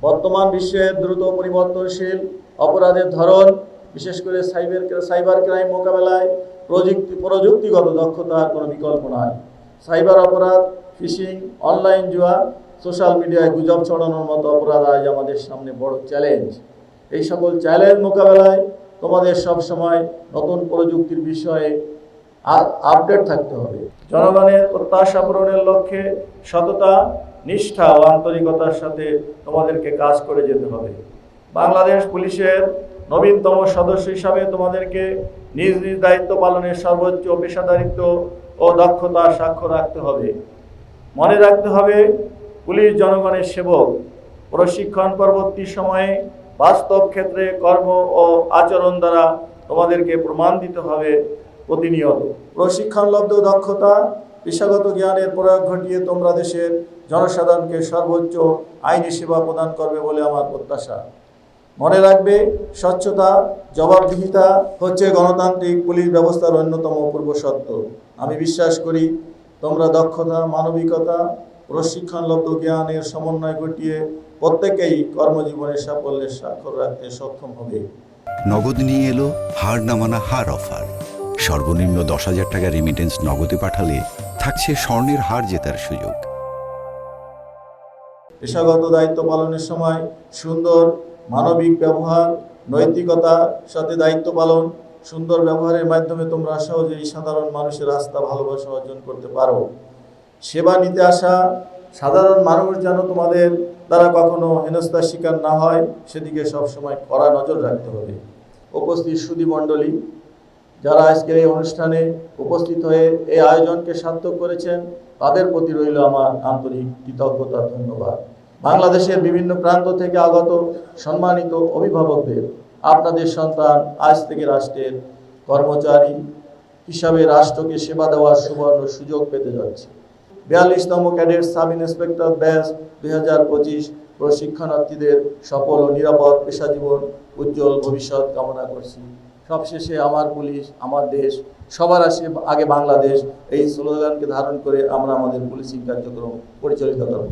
বর্তমান বিশ্বের দ্রুত পরিবর্তনশীল অপরাধের ধরন, বিশেষ করে সাইবার ক্রাইম মোকাবেলায় প্রযুক্তিগত দক্ষতার কোনো বিকল্প নয়। সাইবার অপরাধ, ফিশিং, অনলাইন জুয়া, সোশ্যাল মিডিয়ায় গুজব ছড়ানোর মতো অপরাধ আজ আমাদের সামনে বড় চ্যালেঞ্জ। এই সকল চ্যালেঞ্জ মোকাবেলায় তোমাদের সবসময় নতুন প্রযুক্তির বিষয়ে আপডেট থাকতে হবে। জনগণের প্রত্যাশা পূরণের লক্ষ্যে সততা, নিষ্ঠা ও আন্তরিকতার সাথে তোমাদেরকে কাজ করে যেতে হবে। বাংলাদেশ পুলিশের নবীনতম সদস্য হিসাবে তোমাদেরকে নিজ নিজ দায়িত্ব পালনের সর্বোচ্চ পেশাদারিত্ব ও দক্ষতার স্বাক্ষর রাখতে হবে। মনে রাখতে হবে, পুলিশ জনগণের সেবক। প্রশিক্ষণ পরবর্তী সময়ে বাস্তব ক্ষেত্রে কর্ম ও আচরণ দ্বারা তোমাদেরকে প্রমাণ দিতে হবে প্রতিনিয়ত। প্রশিক্ষণলব্ধ দক্ষতা, পেশাগত জ্ঞানের প্রয়োগ ঘটিয়ে তোমরা দেশের জনসাধারণকে সর্বোচ্চ আইনি সেবা প্রদান করবে বলে আমার প্রত্যাশা। মনে রাখবে, স্বচ্ছতা, জবাবদিহিতা হচ্ছে গণতান্ত্রিক পুলিশ ব্যবস্থার অন্যতম পূর্বশর্ত। আমি বিশ্বাস করি তোমরা দক্ষতা, মানবিকতা, প্রশিক্ষণলব্ধ জ্ঞানের সমন্বয় ঘটিয়ে প্রত্যেকেই কর্মজীবনের সাফল্যের স্বাক্ষর রাখতে সক্ষম হবে। নগদ নিয়ে এলো হার না মানা হার অফার। সর্বনিম্ন 10,000 টাকা রেমিটেন্স নগদে পাঠালে থাকছে স্বর্ণের হার জেতার সুযোগ। পেশাগত দায়িত্ব পালনের সময় সুন্দর মানবিক ব্যবহার, নৈতিকতার সাথে দায়িত্ব পালন, সুন্দর ব্যবহারের মাধ্যমে তোমরা সহজেই সাধারণ মানুষের আস্থা, ভালোবাসা অর্জন করতে পারো। সেবা নিতে আসা সাধারণ মানুষ যেন তোমাদের দ্বারা কখনো হেনস্থার শিকার না হয়, সেদিকে সবসময় কড়া নজর রাখতে হবে। উপস্থিত সুধীমণ্ডলী, যারা আজকের এই অনুষ্ঠানে উপস্থিত হয়ে এই আয়োজনকে সার্থক করেছেন, তাদের প্রতি রইল আমার আন্তরিক কৃতজ্ঞতা, ধন্যবাদ। বাংলাদেশের বিভিন্ন প্রান্ত থেকে আগত সম্মানিত অভিভাবকদের, আপনাদের সন্তান আজ থেকে রাষ্ট্রের কর্মচারী হিসাবে রাষ্ট্রকে সেবা দেওয়ার সুবর্ণ সুযোগ পেতে যাচ্ছে। 42তম ক্যাডেট সাব ইন্সপেক্টর ব্যাচ 2025 প্রশিক্ষণার্থীদের সফল ও নিরাপদ পেশাজীবন, উজ্জ্বল ভবিষ্যৎ কামনা করছি। সবশেষে আমার পুলিশ, আমার দেশ, সবার আগে বাংলাদেশ, এই স্লোগানকে ধারণ করে আমরা আমাদের পুলিশিং কার্যক্রম পরিচালিত করব।